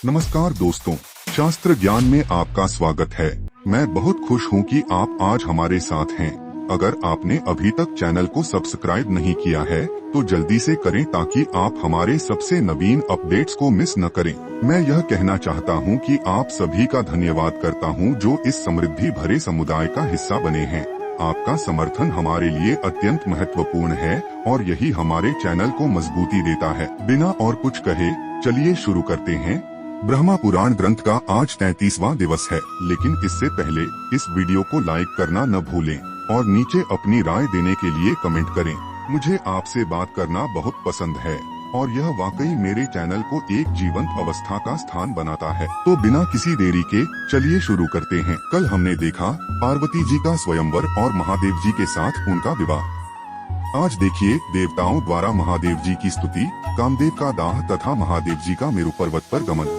नमस्कार दोस्तों, शास्त्र ज्ञान में आपका स्वागत है। मैं बहुत खुश हूँ कि आप आज हमारे साथ हैं। अगर आपने अभी तक चैनल को सब्सक्राइब नहीं किया है तो जल्दी से करें ताकि आप हमारे सबसे नवीन अपडेट्स को मिस न करें। मैं यह कहना चाहता हूँ कि आप सभी का धन्यवाद करता हूँ जो इस समृद्धि भरे समुदाय का हिस्सा बने हैं। आपका समर्थन हमारे लिए अत्यंत महत्वपूर्ण है और यही हमारे चैनल को मजबूती देता है। बिना और कुछ कहे चलिए शुरू करते हैं। ब्रह्मा पुराण ग्रंथ का आज 33वां दिवस है, लेकिन इससे पहले इस वीडियो को लाइक करना न भूलें और नीचे अपनी राय देने के लिए कमेंट करें। मुझे आपसे बात करना बहुत पसंद है और यह वाकई मेरे चैनल को एक जीवंत अवस्था का स्थान बनाता है। तो बिना किसी देरी के चलिए शुरू करते हैं। कल हमने देखा पार्वती जी का स्वयंवर और महादेव जी के साथ उनका विवाह। आज देखिए देवताओं द्वारा महादेव जी की स्तुति, कामदेव का दाह तथा महादेव जी का मेरु पर्वत पर गमन।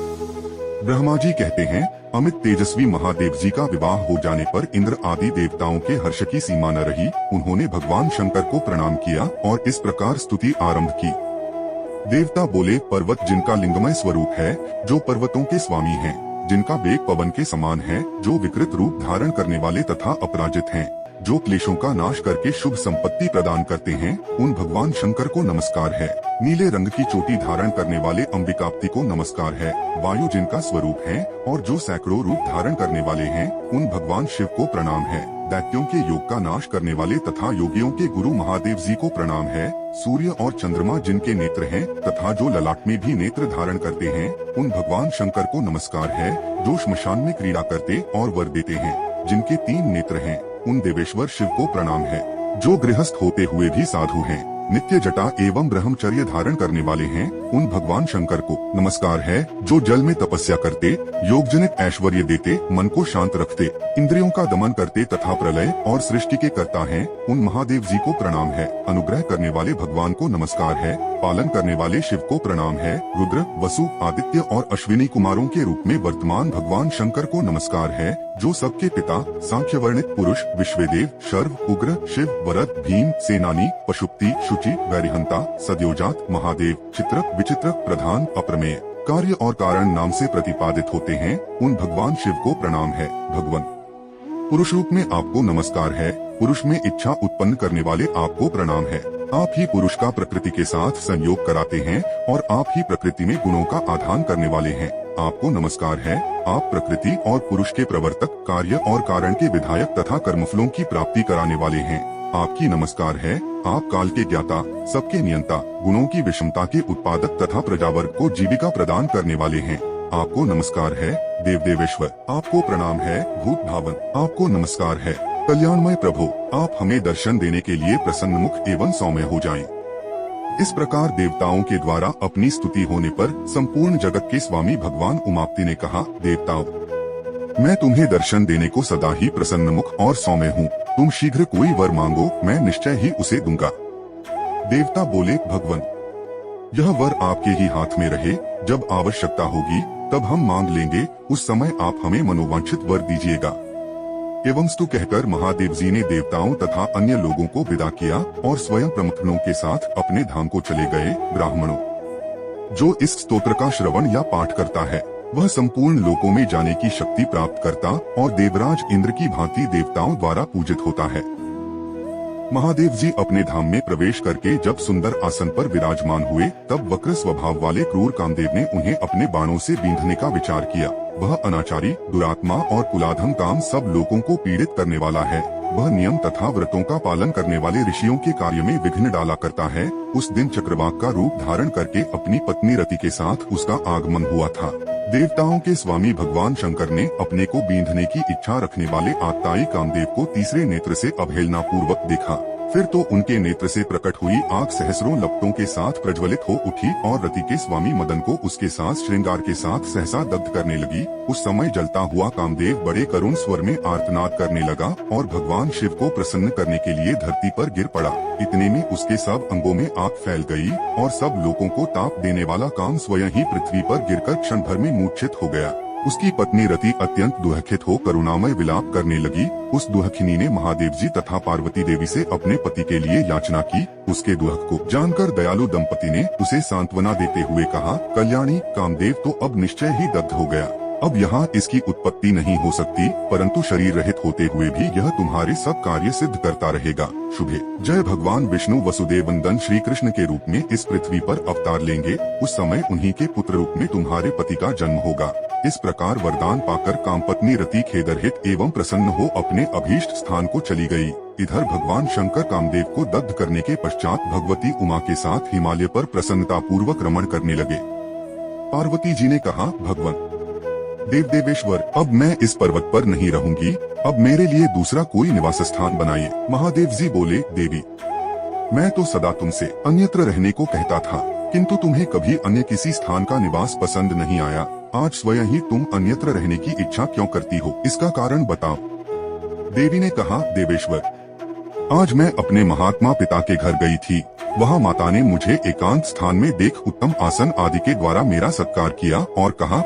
ब्रह्मा जी कहते हैं, अमित तेजस्वी महादेव जी का विवाह हो जाने पर इंद्र आदि देवताओं के हर्ष की सीमा न रही। उन्होंने भगवान शंकर को प्रणाम किया और इस प्रकार स्तुति आरंभ की। देवता बोले, पर्वत जिनका लिंगमय स्वरूप है, जो पर्वतों के स्वामी हैं, जिनका वेग पवन के समान है, जो विकृत रूप धारण करने वाले तथा अपराजित हैं, जो क्लेशों का नाश करके शुभ संपत्ति प्रदान करते हैं, उन भगवान शंकर को नमस्कार है। नीले रंग की चोटी धारण करने वाले अंबिकाप्ति को नमस्कार है। वायु जिनका स्वरूप है और जो सैकड़ों रूप धारण करने वाले हैं, उन भगवान शिव को प्रणाम है। दैत्यों के योग का नाश करने वाले तथा योगियों के गुरु महादेव जी को प्रणाम है। सूर्य और चंद्रमा जिनके नेत्र हैं तथा जो ललाट में भी नेत्र धारण करते हैं, उन भगवान शंकर को नमस्कार है। जो श्मशान में क्रीड़ा करते और वर देते हैं, जिनके 3 नेत्र हैं, उन देवेश्वर शिव को प्रणाम है। जो गृहस्थ होते हुए भी साधु हैं, नित्य जटा एवं ब्रह्मचर्य धारण करने वाले हैं, उन भगवान शंकर को नमस्कार है। जो जल में तपस्या करते, योग जनित ऐश्वर्य देते, मन को शांत रखते, इंद्रियों का दमन करते तथा प्रलय और सृष्टि के कर्ता हैं, उन महादेव जी को प्रणाम है। अनुग्रह करने वाले भगवान को नमस्कार है। पालन करने वाले शिव को प्रणाम है। रुद्र, वसु, आदित्य और अश्विनी कुमारों के रूप में वर्तमान भगवान शंकर को नमस्कार है। जो सबके पिता, सांख्य वर्णित पुरुष, विश्वदेव, शर्व, उग्र, शिव, वरद, भीम, सेनानी, पशुपति, शुचि, वैरिहंता, सद्योजात, महादेव, चित्रक, विचित्रक, प्रधान, अप्रमेय, कार्य और कारण नाम से प्रतिपादित होते हैं, उन भगवान शिव को प्रणाम है। भगवान पुरुष रूप में आपको नमस्कार है। पुरुष में इच्छा उत्पन्न करने वाले आपको प्रणाम है। आप ही पुरुष का प्रकृति के साथ संयोग कराते हैं और आप ही प्रकृति में गुणों का आधान करने वाले हैं। आपको नमस्कार है। आप प्रकृति और पुरुष के प्रवर्तक, कार्य और कारण के विधायक तथा कर्मफलों की प्राप्ति कराने वाले हैं। आपकी नमस्कार है। आप काल के ज्ञाता, सबके नियंता, गुणों की विषमता के उत्पादक तथा प्रजावर्ग को जीविका प्रदान करने वाले हैं। आपको नमस्कार है। देव देवेश्वर आपको प्रणाम है। भूत भावन आपको नमस्कार है। कल्याणमय प्रभु आप हमें दर्शन देने के लिए प्रसन्नमुख एवं सौम्य हो जाएं। इस प्रकार देवताओं के द्वारा अपनी स्तुति होने पर संपूर्ण जगत के स्वामी भगवान उमापति ने कहा, देवताओं, मैं तुम्हें दर्शन देने को सदा ही प्रसन्नमुख और सौम्य हूँ। तुम शीघ्र कोई वर मांगो, मैं निश्चय ही उसे दूंगा। देवता बोले, भगवान, यह वर आपके ही हाथ में रहे। जब आवश्यकता होगी तब हम मांग लेंगे। उस समय आप हमें मनोवांछित वर दीजिएगा। एवं स्तु कहकर महादेव जी ने देवताओं तथा अन्य लोगों को विदा किया और स्वयं प्रमुखों के साथ अपने धाम को चले गए। ब्राह्मणों, जो इस स्तोत्र का श्रवण या पाठ करता है, वह संपूर्ण लोकों में जाने की शक्ति प्राप्त करता और देवराज इंद्र की भांति देवताओं द्वारा पूजित होता है। महादेव जी अपने धाम में प्रवेश करके जब सुंदर आसन पर विराजमान हुए, तब वक्र स्वभाव वाले क्रूर कामदेव ने उन्हें अपने बाणों से बींधने का विचार किया। वह अनाचारी, दुरात्मा और कुलाधम काम सब लोगों को पीड़ित करने वाला है। वह नियम तथा व्रतों का पालन करने वाले ऋषियों के कार्य में विघ्न डाला करता है। उस दिन चक्रवाक का रूप धारण करके अपनी पत्नी रति के साथ उसका आगमन हुआ था। देवताओं के स्वामी भगवान शंकर ने अपने को बींधने की इच्छा रखने वाले आगताई कामदेव को तीसरे नेत्र से अवहेलना पूर्वक देखा। फिर तो उनके नेत्र से प्रकट हुई आग सहस्रों लपटों के साथ प्रज्वलित हो उठी और रति के स्वामी मदन को उसके साथ श्रृंगार के साथ सहसा दग्ध करने लगी। उस समय जलता हुआ कामदेव बड़े करुण स्वर में आर्तनाद करने लगा और भगवान शिव को प्रसन्न करने के लिए धरती पर गिर पड़ा। इतने में उसके सब अंगों में आग फैल गई और सब लोगों को ताप देने वाला काम स्वयं ही पृथ्वी पर गिरकर क्षण भर में मूर्छित हो गया। उसकी पत्नी रति अत्यंत दुखित हो करुणामय विलाप करने लगी। उस दुखिनी ने महादेव जी तथा पार्वती देवी से अपने पति के लिए याचना की। उसके दुख को जानकर दयालु दंपति ने उसे सांत्वना देते हुए कहा, कल्याणी, कामदेव तो अब निश्चय ही दग्ध हो गया। अब यहाँ इसकी उत्पत्ति नहीं हो सकती, परंतु शरीर रहित होते हुए भी यह तुम्हारे सब कार्य सिद्ध करता रहेगा। शुभे। जय भगवान विष्णु वसुदेव नंदन श्री कृष्ण के रूप में इस पृथ्वी पर अवतार लेंगे। उस समय उन्हीं के पुत्र रूप में तुम्हारे पति का जन्म होगा। इस प्रकार वरदान पाकर कामपत्नी रति खेदरहित एवं प्रसन्न हो अपने अभीष्ट स्थान को चली गई। इधर भगवान शंकर कामदेव को दग्ध करने के पश्चात भगवती उमा के साथ हिमालय पर प्रसन्नता पूर्वक रमण करने लगे। पार्वती जी ने कहा, भगवान देव देवेश्वर, अब मैं इस पर्वत पर नहीं रहूंगी, अब मेरे लिए दूसरा कोई निवास स्थान बनाइए। महादेव जी बोले, देवी, मैं तो सदा तुमसे अन्यत्र रहने को कहता था, किंतु तुम्हें कभी अन्य किसी स्थान का निवास पसंद नहीं आया। आज स्वयं ही तुम अन्यत्र रहने की इच्छा क्यों करती हो, इसका कारण बताओ। देवी ने कहा, देवेश्वर, आज मैं अपने महात्मा पिता के घर गई थी। वहाँ माता ने मुझे एकांत स्थान में देख उत्तम आसन आदि के द्वारा मेरा सत्कार किया और कहा,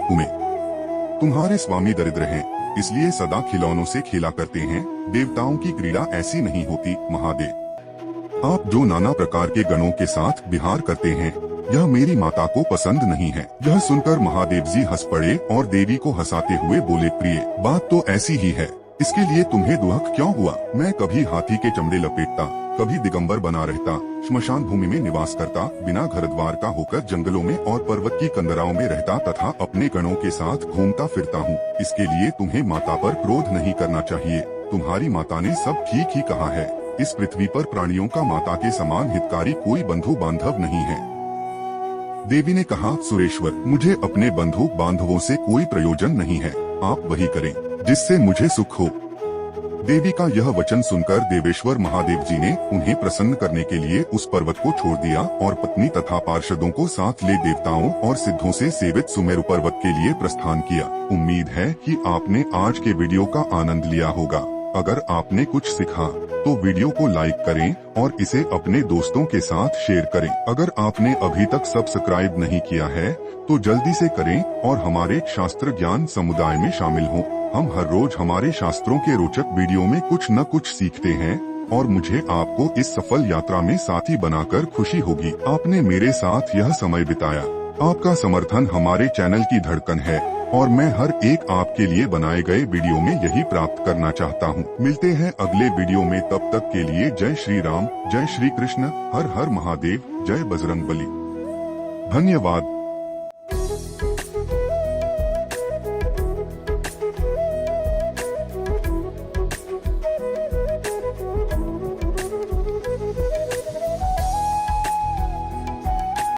तुम्हारे स्वामी दरिद्र हैं, इसलिए सदा खिलौनों से खेला करते हैं। देवताओं की क्रीड़ा ऐसी नहीं होती। महादेव, आप जो नाना प्रकार के गणों के साथ विहार करते हैं, यह मेरी माता को पसंद नहीं है। यह सुनकर महादेव जी हंस पड़े और देवी को हंसाते हुए बोले, प्रिय, बात तो ऐसी ही है, इसके लिए तुम्हें दुख क्यों हुआ? मैं कभी हाथी के चमड़े लपेटता, कभी दिगंबर बना रहता, श्मशान भूमि में निवास करता, बिना घर द्वार का होकर जंगलों में और पर्वत की कंदराओं में रहता तथा अपने गणों के साथ घूमता फिरता हूँ। इसके लिए तुम्हें माता पर क्रोध नहीं करना चाहिए। तुम्हारी माता ने सब ठीक ही कहा है। इस पृथ्वी पर प्राणियों का माता के समान हितकारी कोई बंधु बांधव नहीं है। देवी ने कहा, सुरेश्वर, मुझे अपने बंधु बांधवों से कोई प्रयोजन नहीं है। आप वही करें जिससे मुझे सुख हो। देवी का यह वचन सुनकर देवेश्वर महादेव जी ने उन्हें प्रसन्न करने के लिए उस पर्वत को छोड़ दिया और पत्नी तथा पार्षदों को साथ ले देवताओं और सिद्धों से सेवित सुमेरु पर्वत के लिए प्रस्थान किया। उम्मीद है कि आपने आज के वीडियो का आनंद लिया होगा। अगर आपने कुछ सीखा तो वीडियो को लाइक करें और इसे अपने दोस्तों के साथ शेयर करें। अगर आपने अभी तक सब्सक्राइब नहीं किया है तो जल्दी से करें और हमारे शास्त्र ज्ञान समुदाय में शामिल हों। हम हर रोज हमारे शास्त्रों के रोचक वीडियो में कुछ न कुछ सीखते हैं और मुझे आपको इस सफल यात्रा में साथी बनाकर खुशी होगी। आपने मेरे साथ यह समय बिताया। आपका समर्थन हमारे चैनल की धड़कन है और मैं हर एक आपके लिए बनाए गए वीडियो में यही प्राप्त करना चाहता हूँ। मिलते हैं अगले वीडियो में, तब तक के लिए जय श्री राम, जय श्री कृष्ण, हर हर महादेव, जय बजरंगबली। धन्यवाद।